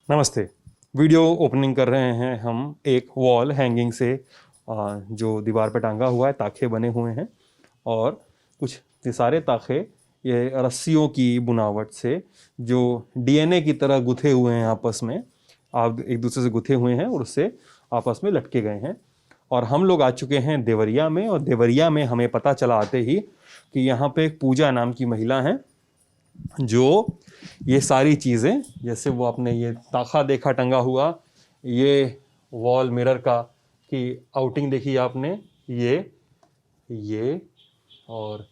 नमस्ते। Video opening कर रहे हैं हम एक वॉल हैंगिंग से जो दीवार पे टांगा हुआ है, ताखे बने हुए हैं और कुछ सारे ताखे ये रस्सियों की बुनावट से जो डीएनए की तरह गुथे हुए हैं, आपस में आप एक दूसरे से गुथे हुए हैं और उससे आपस में लटके गए हैं। और हम लोग आ चुके हैं देवरिया में, और देवरिया में हमें पता चला आते ही कि यहाँ पे एक पूजा नाम की महिला हैं जो ये सारी चीज़ें, जैसे वो आपने ये ताखा देखा टंगा हुआ, ये वॉल मिरर का की आउटिंग देखी आपने, ये और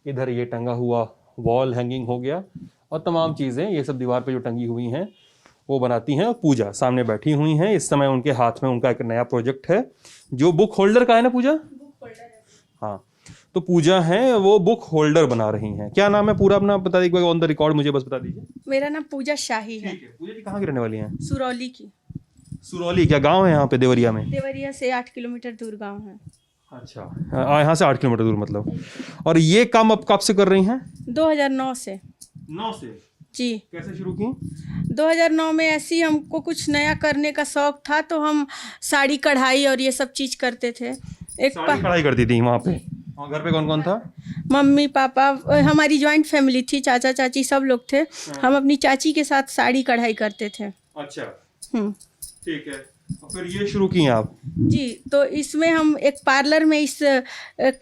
इधर ये टंगा हुआ वॉल हैंगिंग हो गया, और तमाम चीज़ें ये सब दीवार पे जो टंगी हुई हैं वो बनाती हैं। पूजा सामने बैठी हुई हैं, इस समय उनके हाथ में उनका एक नया प्रोजेक्ट है जो बुक होल्डर का है ना पूजा? बुक होल्डर है। हाँ, तो पूजा है वो बुक होल्डर बना रही हैं। क्या नाम है पूरा अपना बता दीजिए, ऑन द रिकॉर्ड मुझे बस बता दीजिए। मेरा नाम पूजा शाही है। ठीक है। पूजा जी कहाँ की रहने वाली हैं? सुरौली की। सुरौली क्या गांव है यहाँ पे देवरिया में? देवरिया से 8 किलोमीटर दूर गांव है। अच्छा, यहाँ से 8 किलोमीटर दूर मतलब। और ये काम अब कब से कर रही हैं? 2009 से। 9 से जी। कैसे शुरू की? 2009 में ऐसी हमको कुछ नया करने का शौक था, तो हम साड़ी कढ़ाई और ये सब चीज़ करते थे। साड़ी कढ़ाई करती थी वहाँ पे? और घर पे कौन कौन था? मम्मी पापा, हमारी जॉइंट फैमिली थी, चाचा चाची सब लोग थे। हम अपनी चाची के साथ साड़ी कढ़ाई करते थे। अच्छा, ठीक है। और फिर ये शुरू किए आप? जी, तो इसमें हम एक पार्लर में इस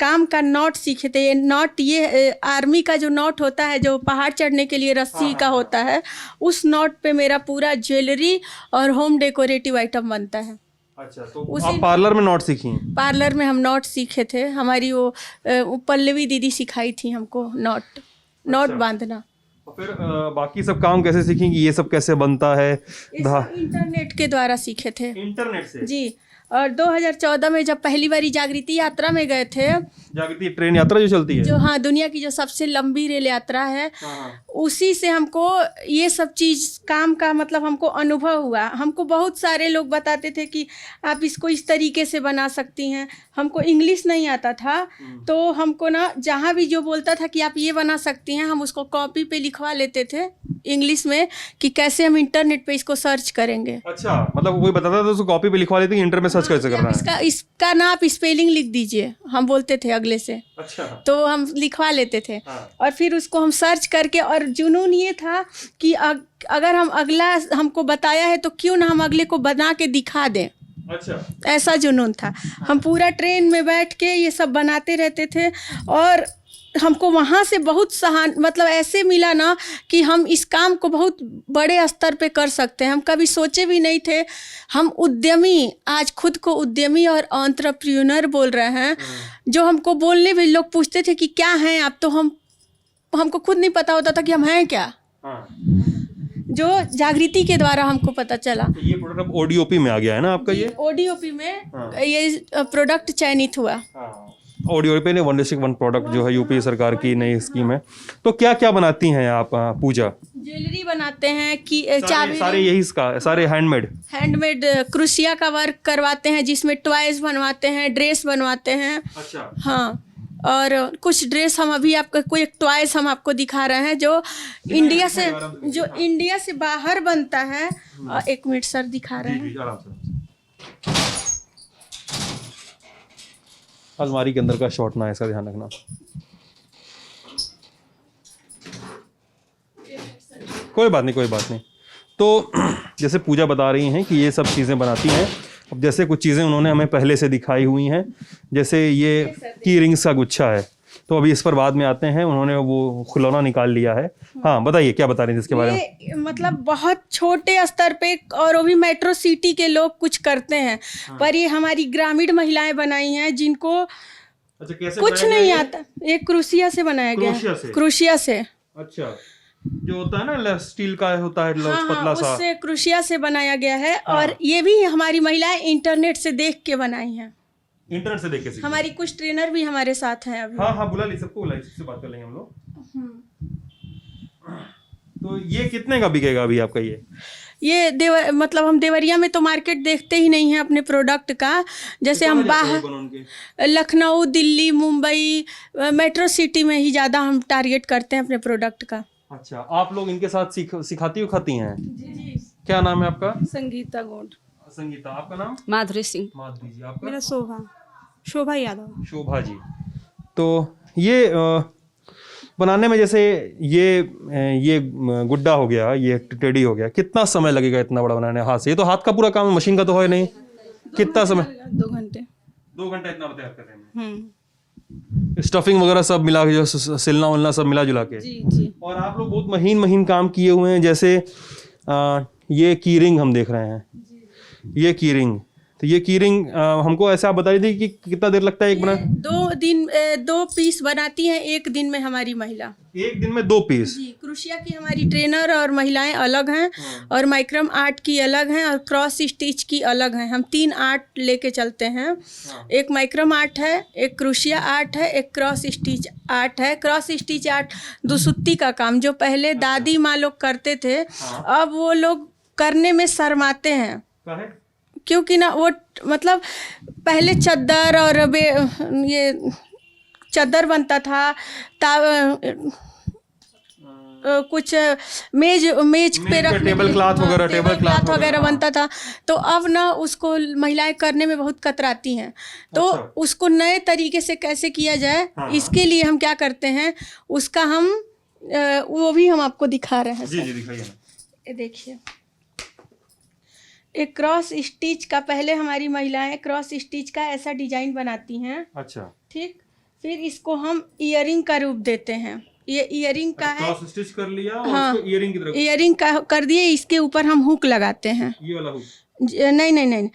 काम का नॉट सीखे थे। ये नॉट, ये आर्मी का जो नॉट होता है जो पहाड़ चढ़ने के लिए रस्सी का होता है, उस नॉट पे मेरा पूरा ज्वेलरी और होम डेकोरेटिव आइटम बनता है। अच्छा, तो आप पार्लर में नॉट सीखी? पार्लर में हम नॉट सीखे थे। हमारी वो पल्लवी दीदी सिखाई थी हमको नॉट बांधना। और फिर बाकी सब काम कैसे सीखेंगी? ये सब कैसे बनता है? इंटरनेट के द्वारा सीखे थे। इंटरनेट से? जी। और 2014 में जब पहली बारी जागृति यात्रा में गए थे, जागृति ट्रेन यात्रा जो चलती है, जो हाँ दुनिया की जो सबसे लंबी रेल यात्रा है, उसी से हमको ये सब चीज़ काम का मतलब हमको अनुभव हुआ। हमको बहुत सारे लोग बताते थे कि आप इसको इस तरीके से बना सकती हैं। हमको इंग्लिश नहीं आता था, तो हमको ना जहाँ भी जो बोलता था कि आप ये बना सकती हैं, हम उसको कॉपी पे लिखवा लेते थे इंग्लिश में कि कैसे हम इंटरनेट पे इसको सर्च करेंगे। अच्छा, मतलब कोई बताता था तो उसको कॉपी पे लिखवा लेते हैं, इंटरनेट में सर्च कैसे करना है? इसका ना आप स्पेलिंग लिख दीजिए, हम बोलते थे अगले से। अच्छा, तो हम लिखवा लेते थे। और फिर उसको हम सर्च करके, और जुनून ये था कि अगर हम अगला हमको बताया है तो क्यों ना हम अगले को बना के दिखा दें। अच्छा, ऐसा जुनून था। हम पूरा ट्रेन में बैठ के ये सब बनाते रहते थे, और हमको वहाँ से बहुत मतलब ऐसे मिला ना कि हम इस काम को बहुत बड़े स्तर पे कर सकते हैं। हम कभी सोचे भी नहीं थे। हम उद्यमी, आज खुद को उद्यमी और एंटरप्रेन्योर बोल रहे हैं। जो हमको बोलने भी लोग पूछते थे कि क्या हैं आप, तो हमको खुद नहीं पता होता था कि हम हैं क्या। जो जागृति के द्वारा हमको पता चला। तो ये प्रोडक्ट अब ओडीओपी में आ गया है ना आपका? ये ओडीओपी में ये प्रोडक्ट चयनित हुआ। ओडीओपी ने 1:1 प्रोडक्ट जो है यूपी सरकार की नई स्कीम है। तो क्या क्या बनाती हैं आप पूजा? ज्वेलरी बनाते हैं कि सारे यही सारे हैंडमेड क्रोशिया का वर्क करवाते हैं, जिसमें टॉयज बनवाते हैं, ड्रेस बनवाते हैं। अच्छा, हाँ, और कुछ ड्रेस हम अभी आपको कोई एक टॉयज हम आपको दिखा रहे हैं जो इंडिया से बाहर बनता है। 1 मिनट सर, दिखा रहे हैं। अलमारी के अंदर का शॉट ना, ऐसा ध्यान रखना। कोई बात नहीं। तो जैसे पूजा बता रही हैं कि ये सब चीज़ें बनाती हैं। अब जैसे कुछ चीज़ें उन्होंने हमें पहले से दिखाई हुई हैं, जैसे ये की रिंग्स का गुच्छा है, तो अभी इस पर बाद में आते हैं। उन्होंने वो खिलौना निकाल लिया है। हाँ, बताइए क्या बता रही थी इसके बारे में? मतलब बहुत छोटे स्तर पे, और वो भी मेट्रो सिटी के लोग कुछ करते हैं। पर ये हमारी ग्रामीण महिलाएं बनाई हैं जिनको कैसे कुछ नहीं आता। ये क्रोशिया से बनाया गया है। क्रोशिया से। अच्छा, जो होता है ना स्टील का होता है, पतला सा, उससे क्रोशिया से बनाया गया है। और ये भी हमारी महिलाएं इंटरनेट से देख के बनाई हैं। इंटरनेट से देख के? हमारी कुछ ट्रेनर भी हमारे साथ हैं अभी। हाँ, बुला ली सबको, बुला ली, सबसे बात कर लेंगे हम लोग। तो ये कितने का बिकेगा अभी आपका? ये मतलब हम देवरिया में तो मार्केट देखते ही नहीं है अपने प्रोडक्ट का। जैसे हम बाहर लखनऊ, दिल्ली, मुंबई, मेट्रो सिटी में ही ज़्यादा हम टारगेट करते हैं अपने प्रोडक्ट का। अच्छा, आप लोग इनके साथ सिखाती हैं? जी। क्या नाम है आपका? संगीता गोंड। संगीता, आपका नाम? माधुरी सिंह। माधुरी जी, आपका? मेरा शोभा यादव। शोभा जी। तो ये बनाने में जैसे ये गुड्डा हो गया, ये टेडी हो गया, कितना समय लगेगा इतना बड़ा बनाने हाथ से? ये तो हाथ का पूरा काम है, मशीन का तो है नहीं। कितना समय? 2 घंटे। 2 घंटा इतना तैयार करने में? स्टफिंग वगैरह सब मिला के, जो सिलना उलना सब मिला जुला के? जी जी। और आप लोग बहुत महीन महीन काम किए हुए हैं। जैसे ये की रिंग हम देख रहे हैं, ये की रिंग, तो ये की रिंग हमको ऐसे आप बता रही थी कि कितना देर लगता है एक बना? 2 पीस बनाती हैं एक दिन में हमारी महिला। एक दिन में 2 पीस? जी, क्रोशिया की हमारी ट्रेनर और महिलाएं अलग हैं, और माइक्रम आर्ट की अलग हैं, और क्रॉस स्टिच की अलग हैं। हम 3 आर्ट लेके चलते हैं। एक माइक्रम आर्ट है, एक क्रोशिया आर्ट है, एक क्रॉस स्टिच आर्ट है। क्रॉस स्टिच आर्ट दुसुत्ती का काम, जो पहले दादी माँ लोग करते थे, अब वो लोग करने में शर्माते हैं। क्योंकि ना वो मतलब पहले चद्दर और ये चद्दर बनता था, कुछ मेज पे रखने टेबल क्लॉथ वगैरह, टेबल क्लॉथ वगैरह बनता था। तो अब ना उसको महिलाएं करने में बहुत कतराती हैं। तो उसको नए तरीके से कैसे किया जाए, इसके लिए हम क्या करते हैं, उसका हम वो भी हम आपको दिखा रहे हैं। जी जी, दिखाइए ना। ये देखिए, एक क्रॉस स्टिच का, पहले हमारी महिलाएं क्रॉस स्टिच का ऐसा डिजाइन बनाती हैं। अच्छा, ठीक, फिर इसको हम इयरिंग का रूप देते हैं। ये इयरिंग का है, क्रॉस स्टिच कर लिया और हाँ, उसको इयरिंग की तरफ, इयरिंग का कर दिए। इसके ऊपर हम हुक लगाते हैं। ये वाला हुक? नहीं,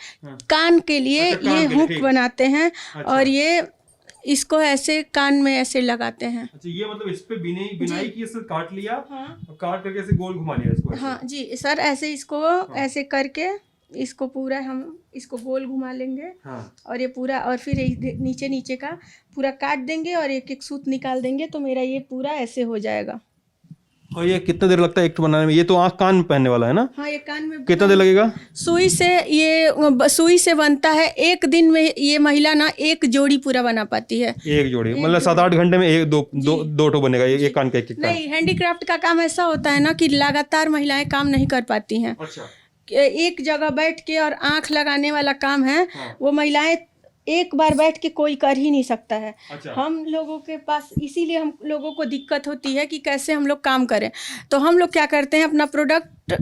कान के लिए ये हुक बनाते हैं। और ये इसको ऐसे कान में ऐसे लगाते हैं। अच्छा, ये मतलब इस पे बिनाई की, इससे काट लिया, और काट करके ऐसे गोल घुमा लिया इसको? हाँ जी सर, ऐसे इसको ऐसे करके इसको पूरा हम इसको गोल घुमा लेंगे। और ये पूरा, और फिर नीचे नीचे का पूरा काट देंगे और एक एक सूत निकाल देंगे, तो मेरा ये पूरा ऐसे हो जाएगा। और ये कितना देर लगता है एक बनाने में? ये तो आँख कान में पहनने वाला है ना? हाँ, ये कान में। कितना देर लगेगा? सुई से बनता है। एक दिन में ये महिला ना 1 जोड़ी पूरा बना पाती है। 1 जोड़ी मतलब 7-8 घंटे में दो ठो बनेगा, एक कान का, एक कान? नहीं, हैंडीक्राफ्ट का काम ऐसा होता है ना कि लगातार महिलाएं काम नहीं कर पाती हैं। अच्छा, एक जगह बैठ के और आंख लगाने वाला काम है, वो महिलाएं एक बार बैठ के कोई कर ही नहीं सकता है। अच्छा। हम लोगों के पास इसीलिए हम लोगों को दिक्कत होती है कि कैसे हम लोग काम करें। तो हम लोग क्या करते हैं, अपना प्रोडक्ट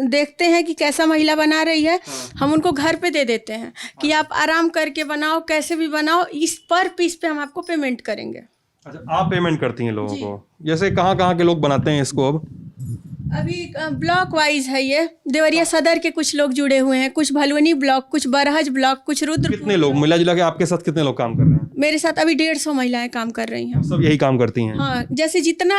देखते हैं कि कैसा महिला बना रही है, हम उनको घर पे दे देते हैं कि आप आराम करके बनाओ, कैसे भी बनाओ, इस पर पीस पे हम आपको पेमेंट करेंगे। अच्छा, आप पेमेंट करती हैं लोगों को? जैसे कहाँ के लोग बनाते हैं इसको? अभी ब्लॉक वाइज है ये। देवरिया सदर के कुछ लोग जुड़े हुए हैं, कुछ भलुनी ब्लॉक, कुछ बरहज ब्लॉक, कुछ रुद्रपुर। कितने लोग मिला जुला के आपके साथ कितने लोग काम कर रहे हैं? मेरे साथ अभी 150 महिलाएं काम कर रही हैं। सब यही काम करती हैं? हाँ,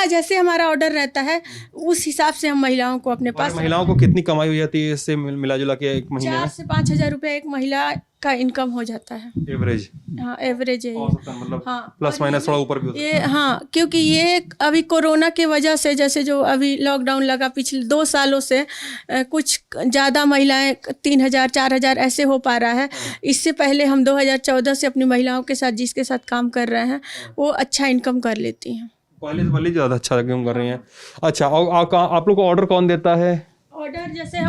जैसे हमारा ऑर्डर रहता है उस हिसाब से हम महिलाओं को अपने पास। महिलाओं को कितनी कमाई हो जाती है इससे मिला जुला के एक महीने में? 4 से 5 हजार रुपया एक महिला का इनकम हो जाता है, एवरेज? हाँ, एवरेज है। मतलब हाँ, प्लस माइनस थोड़ा ऊपर भी होता है? ये हाँ, क्योंकि ये अभी कोरोना के वजह से, जैसे जो अभी लॉकडाउन लगा पिछले 2 सालों से, कुछ ज़्यादा महिलाएं 3000 4000 ऐसे हो पा रहा है। इससे पहले हम 2014 से अपनी महिलाओं के साथ, जिसके साथ काम कर रहे हैं, वो अच्छा इनकम कर लेती हैं। पहले ज़्यादा अच्छा इनकम कर रही हैं। अच्छा, और आप लोग को ऑर्डर कौन देता है? ऑर्डर जैसे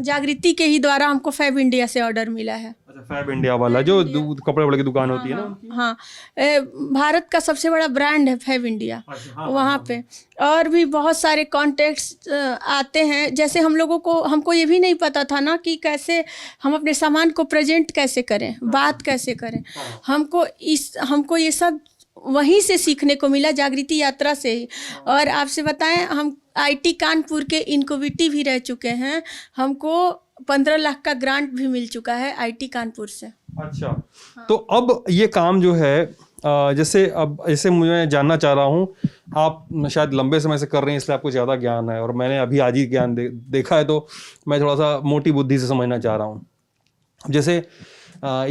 जागृति के ही द्वारा हमको फैब इंडिया से ऑर्डर मिला है। अच्छा, फैब इंडिया वाला जो कपड़े वपड़े की दुकान होती है ना? हाँ, भारत का सबसे बड़ा ब्रांड है फैब इंडिया। वहाँ पे और भी बहुत सारे कॉन्टेक्ट्स आते हैं। जैसे हमको ये भी नहीं पता था ना कि कैसे हम अपने सामान को प्रेजेंट कैसे करें, बात कैसे करें। हमको ये सब वहीं से सीखने को मिला, जागृति यात्रा से ही। और आपसे बताएं, हम आईटी कानपुर के इनक्यूबेटिव भी रह चुके हैं। हमको 15 लाख का ग्रांट भी मिल चुका है आईटी कानपुर से। अच्छा, तो अब ये काम जो है, जैसे मैं जानना चाह रहा हूँ, आप शायद लंबे समय से कर रहे हैं इसलिए आपको ज़्यादा ज्ञान है, और मैंने अभी आज ही ज्ञान देखा है, तो मैं थोड़ा सा मोटी बुद्धि से समझना चाह रहा हूँ। जैसे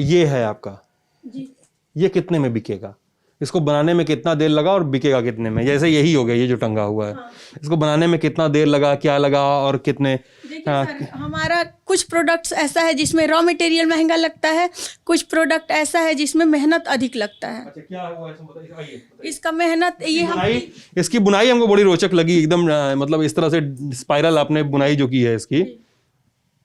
ये है आपका जी, ये कितने में बिकेगा? इसको बनाने में कितना देर लगा और बिकेगा कितने में? जैसे यही हो गया, ये जो टंगा हुआ है, इसको बनाने में कितना देर लगा, क्या लगा और कितने? देखिए सर, हमारा कुछ प्रोडक्ट्स ऐसा है जिसमें रॉ मटेरियल महंगा लगता है, कुछ प्रोडक्ट ऐसा है जिसमें मेहनत अधिक लगता है। अच्छा, क्या हुआ इसमें बताइए। इसका मेहनत इसकी बुनाई हमको बड़ी रोचक लगी एकदम, मतलब इस तरह से स्पाइरल आपने बुनाई जो की है इसकी,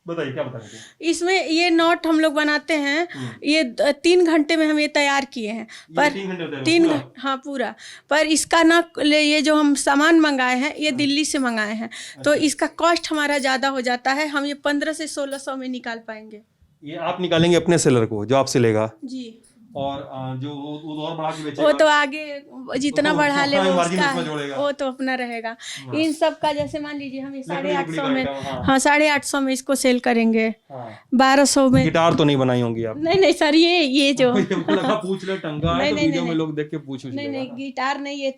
बताइए क्या बता रहे थे? इसमें ये नॉट हम लोग बनाते हैं, ये 3 घंटे में हम ये तैयार किए हैं। पर 3 घंटे होते हैं 3 पूरा? हाँ पूरा। पर इसका ना ये जो हम सामान मंगाए हैं ये दिल्ली से मंगाए हैं, तो इसका कॉस्ट हमारा ज़्यादा हो जाता है। हम ये 1500 से 1600 में निकाल पाएंगे। ये आप निकालेंगे अपने सेलर को जो आपसे लेगा, जी। और जो वो और बढ़ा के बेचेगा वो तो आगे जितना तो बढ़ा ले वो मार्जिन उसका उसमें जोड़ेगा। वो तो अपना रहेगा। इन सब का जैसे मान लीजिए हम ये 850 में, हाँ। हाँ 850 में इसको सेल करेंगे, हाँ। 1200 में। गिटार तो नहीं बनाई होंगी आप? नहीं नहीं सर, ये जो मुझे लगा पूछ ले टंगा है, तो नहीं, वीडियो नहीं, में लोग देख के पूछ नहीं नहीं गिटार नहीं, ये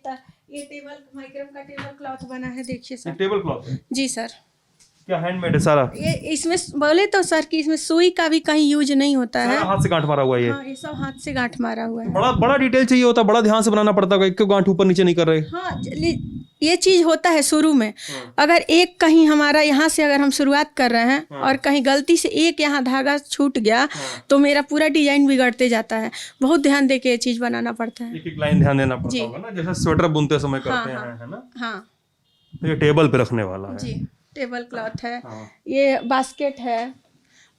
टेबल माइक्रम का टेबल क्लॉथ बना है, देखिए सर। टेबल क्लॉथ है जी सर। क्या हैंडमेड है सारा? ये इसमें बोले तो सर कि इसमें सुई का भी कहीं यूज नहीं होता है। सारा हाथ से गांठ मारा हुआ है ये? हाँ ये सब हाथ से गांठ मारा हुआ है। बड़ा बड़ा डिटेल चाहिए होता, बड़ा ध्यान से बनाना पड़ता है, एक गांठ ऊपर नीचे नहीं कर रहे। हाँ ये चीज होता है शुरू में। अगर एक कहीं हमारा यहाँ से अगर हम शुरुआत कर रहे हैं और कहीं गलती से एक यहाँ धागा छूट गया तो मेरा पूरा डिजाइन बिगड़ते जाता है। बहुत ध्यान दे के ये चीज बनाना पड़ता है। एक एक लाइन ध्यान देना पड़ता होगा ना, जैसे स्वेटर बुनते समय करते हैं, है ना? हाँ तो ये टेबल पे रखने वाला है जी, टेबल क्लॉथ है। हाँ। ये बास्केट है,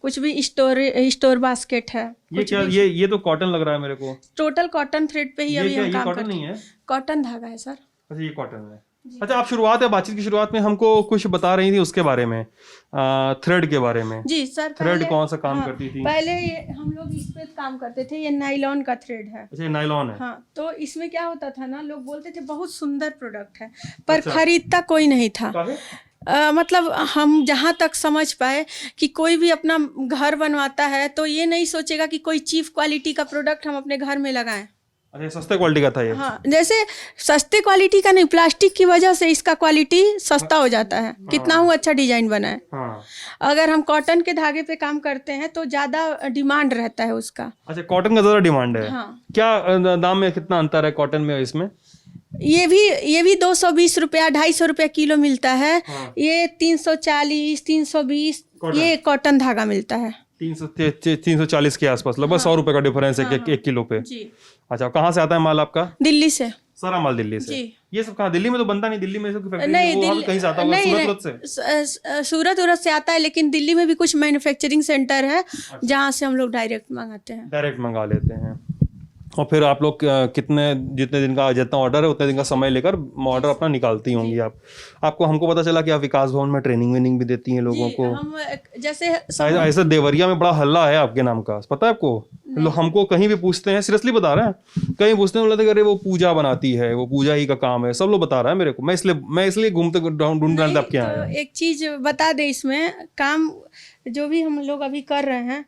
कुछ भी स्टोर बास्केट है। ये क्या, ये तो कॉटन लग रहा है मेरे को। टोटल कॉटन थ्रेड पे ही अभी हम काम कॉटन करते नहीं है? हैं। कॉटन धागा है सर। अच्छा ये कॉटन है। अच्छा आप बातचीत की शुरुआत में हमको कुछ बता रही थी उसके बारे में, थ्रेड के बारे में। जी सर। थ्रेड कौन सा काम करती थी? पहले ये हम लोग इस पे काम करते थे, ये नायलॉन का थ्रेड है। अच्छा नायलॉन है। हाँ तो इसमें क्या होता था ना, लोग बोलते थे बहुत सुंदर प्रोडक्ट है, पर खरीदता कोई नहीं था। मतलब हम जहाँ तक समझ पाए कि कोई भी अपना घर बनवाता है तो ये नहीं सोचेगा कि कोई चीप क्वालिटी का प्रोडक्ट हम अपने घर में लगाएं। अच्छा सस्ते क्वालिटी का था ये? हाँ जैसे सस्ते क्वालिटी का नहीं, प्लास्टिक की वजह से इसका क्वालिटी सस्ता हो जाता है, कितना ही अच्छा डिजाइन बना है। हाँ। अगर हम कॉटन के धागे पे काम करते हैं तो ज्यादा डिमांड रहता है उसका। अच्छा कॉटन का ज्यादा डिमांड है। हाँ। क्या दाम में कितना अंतर है कॉटन में इसमें? ये भी 220 रुपया 250 रुपया किलो मिलता है। हाँ। ये 340 320 ये कॉटन धागा मिलता है। 340 के आसपास, लगभग 100 रुपए का डिफरेंस है एक किलो पे। जी। अच्छा कहाँ से आता है माल आपका? दिल्ली से। सारा माल दिल्ली से? जी। ये सब कहाँ, दिल्ली में तो बनता नहीं, दिल्ली में सब फैक्ट्री नहीं, वो कहीं से आता होगा? सूरत उरत से आता है, लेकिन दिल्ली में भी कुछ मैन्युफैक्चरिंग सेंटर है जहाँ से हम लोग डायरेक्ट मंगाते हैं। डायरेक्ट मंगा लेते हैं। और फिर आप लोग जितने दिन का जितना ऑर्डर है उतने दिन का समय लेकर ऑर्डर अपना निकालती होंगी आप। हमको पता चला कि आप विकास भवन में ट्रेनिंग वेनिंग भी देती हैं लोगों को। हम जैसे ऐसे देवरिया में बड़ा हल्ला है आपके नाम का, पता है आपको? हमको कहीं भी पूछते हैं, सीरियसली बता रहे हैं, कहीं पूछते हैं बोलते अरे वो पूजा बनाती है, वो पूजा ही का काम है, सब लोग बता रहा है मेरे को। मैं इसलिए घूमते ढूंढ रहा था आपके यहाँ। एक चीज बता दे, इसमें काम जो भी हम लोग अभी कर रहे हैं,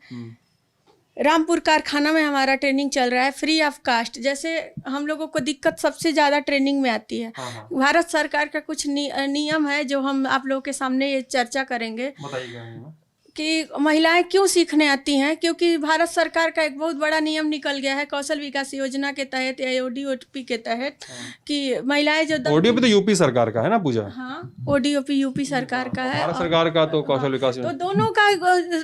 रामपुर कारखाना में हमारा ट्रेनिंग चल रहा है फ्री ऑफ कास्ट। जैसे हम लोगों को दिक्कत सबसे ज़्यादा ट्रेनिंग में आती है। हाँ। भारत सरकार का कुछ नियम है जो हम आप लोगों के सामने ये चर्चा करेंगे। बताइए कि महिलाएं क्यों सीखने आती हैं, क्योंकि भारत सरकार का एक बहुत बड़ा नियम निकल गया है कौशल विकास योजना के तहत या ODOP के तहत कि महिलाएं जो ODOP तो यूपी सरकार का है ना पूजा? हाँ ODOP यूपी सरकार का है। भारत सरकार का तो कौशल विकास, तो दोनों का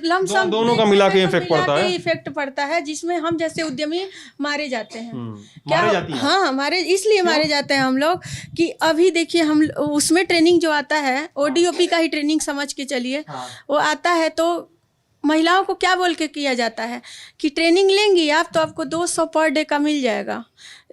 लमसम दोनों का मिला के इफेक्ट पड़ता है, जिसमें हम जैसे उद्यमी मारे जाते हैं। मारे जाती हैं? हाँ इसलिए मारे जाते हैं हम लोग कि अभी देखिए हम उसमें ट्रेनिंग जो आता है ODOP का ही ट्रेनिंग समझ के चलिए। वो आता है तो महिलाओं को क्या बोल के किया जाता है कि ट्रेनिंग लेंगी आप तो आपको 200 पर डे का मिल जाएगा,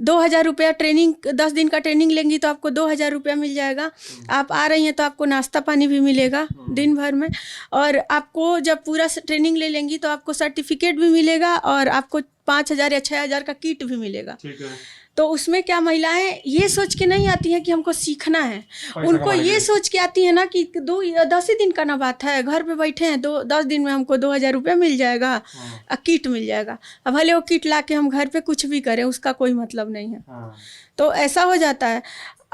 2000 रुपया ट्रेनिंग, 10 दिन का ट्रेनिंग लेंगी तो आपको 2000 रुपया मिल जाएगा। आप आ रही हैं तो आपको नाश्ता पानी भी मिलेगा दिन भर में, और आपको जब पूरा ट्रेनिंग ले लेंगी तो आपको सर्टिफिकेट भी मिलेगा और आपको 5000 या 6000 का किट भी मिलेगा। ठीक है। तो उसमें क्या महिलाएं ये सोच के नहीं आती हैं कि हमको सीखना है, उनको ये सोच के आती है ना कि 10 ही दिन का ना बात है, घर पे बैठे हैं 10 दिन में हमको 2000 रुपया मिल जाएगा और किट मिल जाएगा। अब भले वो किट ला के हम घर पे कुछ भी करें उसका कोई मतलब नहीं है। तो ऐसा हो जाता है।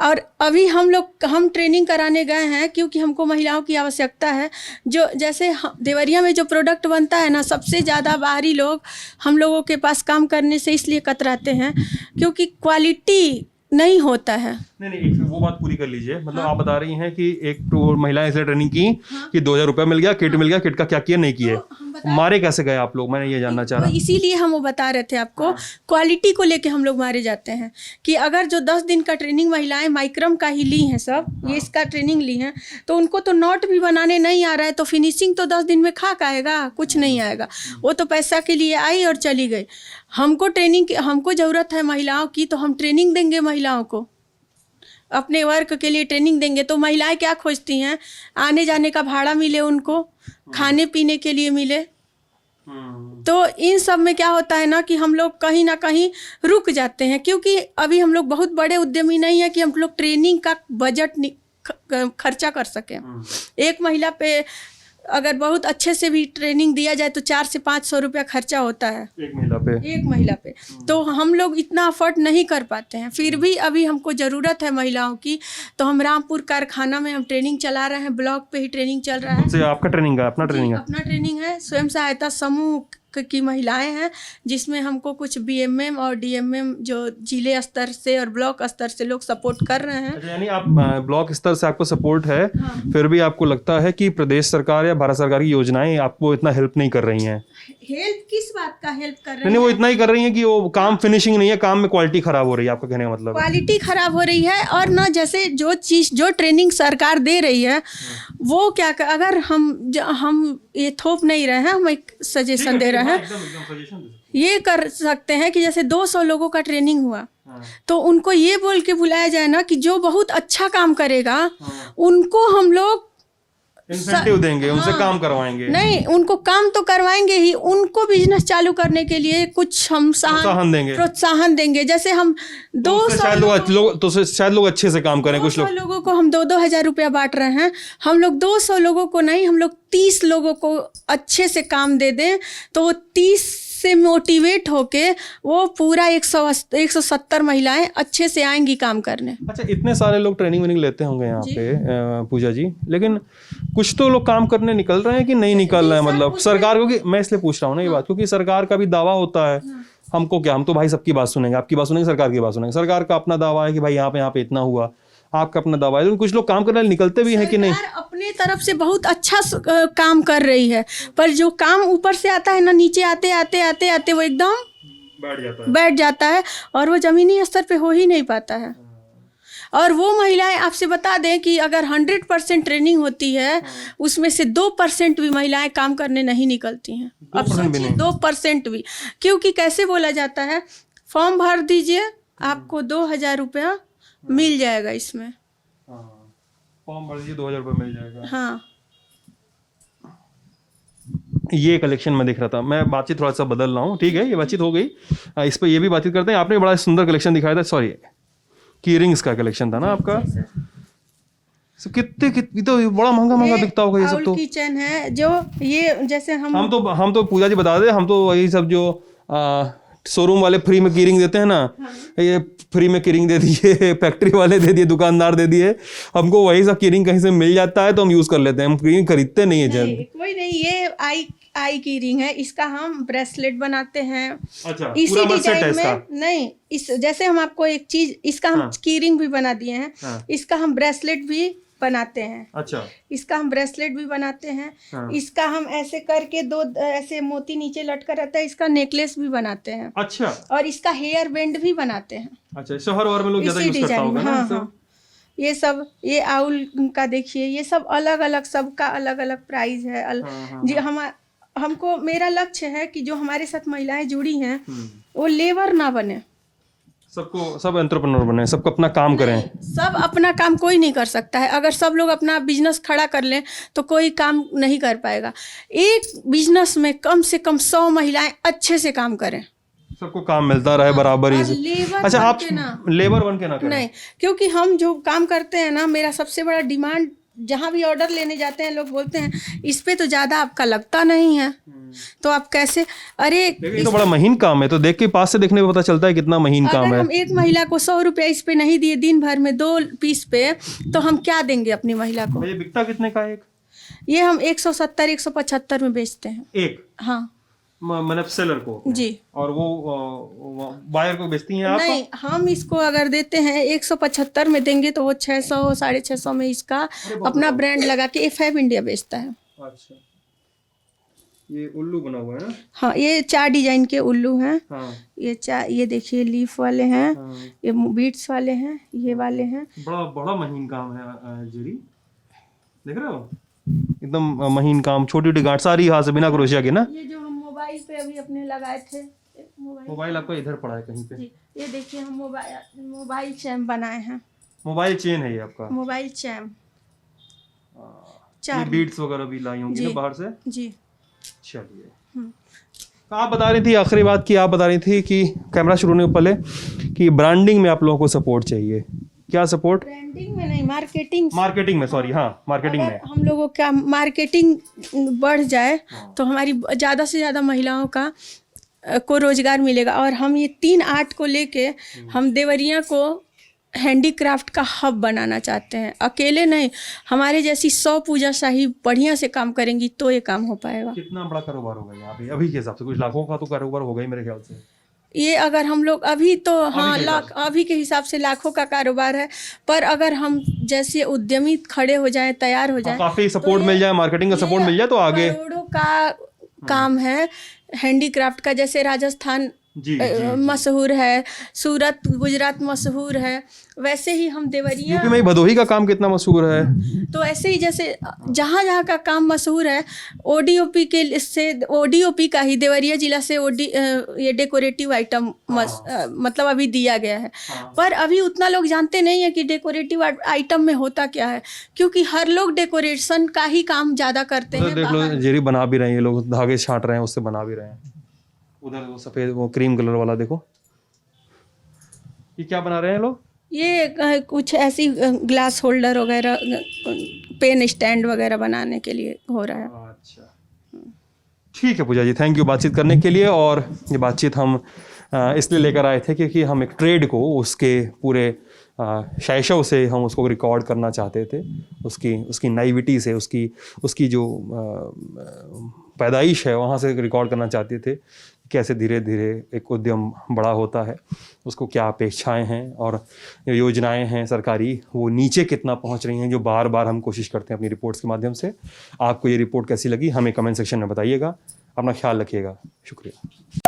और अभी हम ट्रेनिंग कराने गए हैं क्योंकि हमको महिलाओं की आवश्यकता है। जो जैसे देवरिया में जो प्रोडक्ट बनता है ना, सबसे ज़्यादा बाहरी लोग हम लोगों के पास काम करने से इसलिए कतराते हैं क्योंकि क्वालिटी नहीं होता है। नहीं एक वो बात पूरी कर लीजिए, मतलब आप बता रही हैं कि एक महिला इसलिए ट्रेनिंग की कि 2,000 रुपया मिल गया, किट मिल गया, किट का क्या किया नहीं किया, मारे कैसे गए आप लोग, मैंने ये जानना चाह रहा हूँ। इसीलिए हम वो बता रहे थे आपको, क्वालिटी को लेके हम लोग मारे जाते हैं कि अगर जो 10 दिन का ट्रेनिंग महिलाएं माइक्रम का ही ली हैं, सब ये इसका ट्रेनिंग ली हैं, तो उनको तो नॉट भी बनाने नहीं आ रहा है, तो फिनिशिंग तो 10 दिन में खाक आएगा, कुछ नहीं आएगा। वो तो पैसा के लिए आई और चली गई। हमको ट्रेनिंग, हमको ज़रूरत है महिलाओं की, तो हम ट्रेनिंग देंगे महिलाओं को, अपने वर्क के लिए ट्रेनिंग देंगे। तो महिलाएं क्या खोजती हैं, आने जाने का भाड़ा मिले उनको, खाने पीने के लिए मिले। तो इन सब में क्या होता है ना कि हम लोग कहीं ना कहीं रुक जाते हैं, क्योंकि अभी हम लोग बहुत बड़े उद्यमी नहीं है कि हम लोग ट्रेनिंग का बजट खर्चा कर सकें। एक महिला पे अगर बहुत अच्छे से भी ट्रेनिंग दिया जाए तो 400 से 500 रुपया खर्चा होता है एक महिला पे। तो हम लोग इतना अफोर्ड नहीं कर पाते हैं। फिर भी अभी हमको ज़रूरत है महिलाओं की, तो हम रामपुर कारखाना में हम ट्रेनिंग चला रहे हैं, ब्लॉक पे ही ट्रेनिंग चल रहा है। आपका ट्रेनिंग है? अपना ट्रेनिंग है? अपना ट्रेनिंग है। स्वयं सहायता समूह की महिलाएं हैं, जिसमें हमको कुछ बीएमएम और डीएमएम जो जिले स्तर से और ब्लॉक स्तर से लोग सपोर्ट कर रहे हैं। अच्छा, यानी आप ब्लॉक स्तर से आपको सपोर्ट है, फिर भी आपको लगता है कि प्रदेश सरकार या भारत सरकार की योजनाएं आपको इतना हेल्प नहीं कर रही हैं? हेल्प किस बात का हेल्प कर रही है? नहीं, वो इतना ही कर रही है कि वो काम फिनिशिंग नहीं है, काम में क्वालिटी खराब हो रही है, आपका कहने का मतलब? क्वालिटी खराब हो रही है, और ना जैसे जो ट्रेनिंग सरकार दे रही है वो क्या अगर हम ये थोप नहीं रहे हैं, हम एक सजेशन दे रहे हैं, ये कर सकते हैं कि जैसे 200 लोगों का ट्रेनिंग हुआ, तो उनको ये बोल के बुलाया जाए ना कि जो बहुत अच्छा काम करेगा उनको हम लोग इंसेंटिव देंगे, उनसे काम करवाएंगे। नहीं, उनको काम तो करवाएंगे ही, उनको बिजनेस चालू करने के लिए कुछ हम प्रोत्साहन देंगे। जैसे हम 200 लोग अच्छे से काम करें, कुछ लोगों को हम 2-2 हज़ार रुपया बांट रहे हैं। हम लोग 200 लोगों को नहीं, हम लोग 30 लोगों को अच्छे से काम दे दें, तो वो 30 से मोटिवेट होके वो पूरा 170 महिलाएं अच्छे से आएंगी काम करने। अच्छा, इतने सारे लोग ट्रेनिंग लेते होंगे यहाँ पे पूजा जी, लेकिन कुछ तो लोग काम करने निकल रहे हैं कि नहीं निकल रहे हैं? मतलब सरकार को, मैं इसलिए पूछ रहा हूँ ना ये बात, क्योंकि सरकार का भी दावा होता है, हमको क्या, हम तो भाई सबकी बात सुनेंगे, आपकी बात सुनेंगे, सरकार की बात सुनेंगे। सरकार का अपना दावा है कि भाई यहाँ पे इतना हुआ, आपका अपना दावा है, तो कुछ लोग काम करने निकलते भी हैं कि नहीं? अपने तरफ से बहुत अच्छा काम कर रही है, पर जो काम ऊपर से आता है ना, नीचे आते आते आते आते वो एकदम बैठ जाता है और वो जमीनी स्तर पे हो ही नहीं पाता है। और वो महिलाएं, आपसे बता दें कि अगर 100% ट्रेनिंग होती है, उसमें से 2% भी महिलाएं काम करने नहीं निकलती हैं। अब सोचिए 2% भी, क्योंकि कैसे बोला जाता है, फॉर्म भर दीजिए, आपको 2,000 रुपया मिल जाएगा इसमें। फॉर्म भर दीजिए, 2,000 रुपये मिल जाएगा। हाँ, ये कलेक्शन में देख रहा था, मैं बातचीत थोड़ा सा बदल रहा हूँ, ठीक है, ये बातचीत हो गई, इस पर ये भी बातचीत करते हैं। आपने बड़ा सुंदर कलेक्शन दिखाया था, सॉरी की रिंग्स का कलेक्शन था ना आपका? कितने तो बड़ा महंगा बिकता होगा ये सब। तो किचन है जो ये, जैसे हम तो पूजा जी बता दे, हम तो वही सब जो शोरूम वाले फ्री में की रिंग देते हैं ना, ये फ्री में की रिंग दे दिए, फैक्ट्री वाले दे दिए, दुकानदार दे दिए, हमको वही सब की रिंग कहीं से मिल जाता है तो हम यूज कर लेते हैं, हम की रिंग खरीदते नहीं है। कोई नहीं, ये आई की रिंग है, इसका हम ब्रेसलेट बनाते हैं। अच्छा, इसी डिजाइन में नहीं, इस जैसे हम आपको एक चीज, इसका हम की रिंग भी बना दिए हैं, इसका हम ब्रेसलेट भी बनाते हैं। अच्छा, इसका हम ब्रेसलेट भी बनाते हैं। इसका हम ऐसे करके 2 ऐसे मोती नीचे लटका रहता है, इसका नेकलेस भी बनाते हैं। अच्छा, और इसका हेयर बैंड भी बनाते हैं। अच्छा, शहर और में लोग ज्यादा यूज करता होगा ना। हाँ, ये सब, ये आउल का देखिए, ये सब अलग अलग, सबका अलग अलग प्राइस है। जी, हमको मेरा लक्ष्य है कि जो हमारे साथ महिलाएं जुड़ी हैं वो लेबर ना बने, सब एंटरप्रेन्योर बने, सबको अपना काम करें। सब अपना काम कोई नहीं कर सकता है। अगर सब लोग अपना बिजनेस खड़ा कर लें तो कोई काम नहीं कर पाएगा। एक बिजनेस में कम से कम 100 महिलाएं अच्छे से काम करें, सबको काम मिलता रहे बराबरी से। अच्छा, आप लेबर बन के ना करें? नहीं, क्योंकि हम जो काम करते हैं ना, मेरा सबसे बड़ा डिमांड, जहाँ भी ऑर्डर लेने जाते हैं लोग बोलते हैं इस पे तो ज़्यादा आपका लगता नहीं है, तो आप कैसे? अरे ये तो बड़ा महीन काम है, तो देख के पास से देखने में पता चलता है कितना महीन काम है। हम एक महिला को 100 रुपया इस पे नहीं दिए दिन भर में 2 पीस पे, तो हम क्या देंगे अपनी महिला को? ये बिकता कितने का एक? ये हम 170-175 में बेचते हैं एक। हाँ, मतलब सेलर को? जी। और वो बायर को बेचती हैं आप? नहीं, हम इसको अगर देते हैं 175 में देंगे तो वो 600 650 में इसका अपना ब्रांड लगा के F5 इंडिया बेचता है। अच्छा, ये उल्लू बना हुआ है ना? हाँ, ये 4 डिजाइन के उल्लू हैं। हाँ ये देखिए लीफ वाले हैं, हाँ। ये बीट्स वाले हैं, ये वाले हैं। बड़ा बड़ा महीन काम है जेरी, देख रहे हो? एकदम महीन काम, छोटी छोटी गांठ सारी हाथ से बिना क्रोशिया के ना। ये जो हम मोबाइल पे अभी अपने लगाए थे, मोबाइल आपका इधर पड़ा है कहीं पे? जी, ये देखिए हम मोबाइल चैम बनाए हैं। मोबाइल चेन है ये आपका? मोबाइल चैम ये 4 बीट्स वगैरह भी लाई होंगी ना जी। बाहर से? जी। चलिए, आप बता रही थी आखिरी बात की, आप बता रही थी कि कैमरा शुरू होने के पहले कि ब्रांडिंग में आप लोगों को सपोर्ट चाहिए। क्या सपोर्ट? ब्रांडिंग में नहीं, मार्केटिंग में, सॉरी, हाँ मार्केटिंग में। हम लोगों का मार्केटिंग बढ़ जाए तो हमारी ज़्यादा से ज़्यादा महिलाओं का को रोजगार मिलेगा। और हम ये 3 आर्ट को लेके हम देवरिया को हैंडीक्राफ्ट का हब बनाना चाहते हैं। अकेले नहीं, हमारे जैसी 100 पूजा शाही बढ़िया से काम करेंगी तो ये काम हो पाएगा। कितना बड़ा कारोबार होगा यहाँ पे अभी के हिसाब से? कुछ लाखों का तो कारोबार होगा ही मेरे ख्याल से। ये अगर हम लोग अभी तो हाँ के लाख अभी के हिसाब से लाखों का कारोबार है, पर अगर हम जैसे उद्यमी खड़े हो जाएं, तैयार हो जाएं, काफी सपोर्ट मिल जाए, मार्केटिंग का सपोर्ट मिल जाए तो आगे करोड़ों का काम है हैंडीक्राफ्ट का। जैसे राजस्थान जी, मशहूर है, सूरत गुजरात मशहूर है, वैसे ही हम देवरिया यूपी में भदोही का काम कितना मशहूर है। तो ऐसे ही जैसे जहाँ जहाँ का काम मशहूर है, ओडीओपी के से ओडीओपी का ही देवरिया जिला से ये डेकोरेटिव आइटम मतलब अभी दिया गया है। पर अभी उतना लोग जानते नहीं है कि डेकोरेटिव आइटम में होता क्या है, क्योंकि हर लोग डेकोरेशन का ही काम ज़्यादा करते हैं। देख लो जेरी बना भी रहे हैं ये लोग, धागे छांट रहे हैं, उससे बना भी रहे हैं। उधर वो सफेद वो क्रीम कलर वाला देखो, ये क्या बना रहे हैं लोग? ये कुछ ऐसी ग्लास होल्डर वगैरह, पेन स्टैंड वगैरह बनाने के लिए हो रहा है। अच्छा, ठीक है पूजा जी, थैंक यू बातचीत करने के लिए। और ये बातचीत हम इसलिए लेकर आए थे क्योंकि हम एक ट्रेड को उसके पूरे शैशव से हम उसको रिकॉर्ड करना चाहते थे, उसकी नाइविटी से, उसकी जो पैदाइश है वहाँ से रिकॉर्ड करना चाहते थे। कैसे धीरे धीरे एक उद्यम बड़ा होता है, उसको क्या अपेक्षाएं हैं और जो योजनाएं हैं सरकारी वो नीचे कितना पहुंच रही हैं, जो बार बार हम कोशिश करते हैं अपनी रिपोर्ट्स के माध्यम से। आपको ये रिपोर्ट कैसी लगी हमें कमेंट सेक्शन में बताइएगा। अपना ख्याल रखिएगा, शुक्रिया।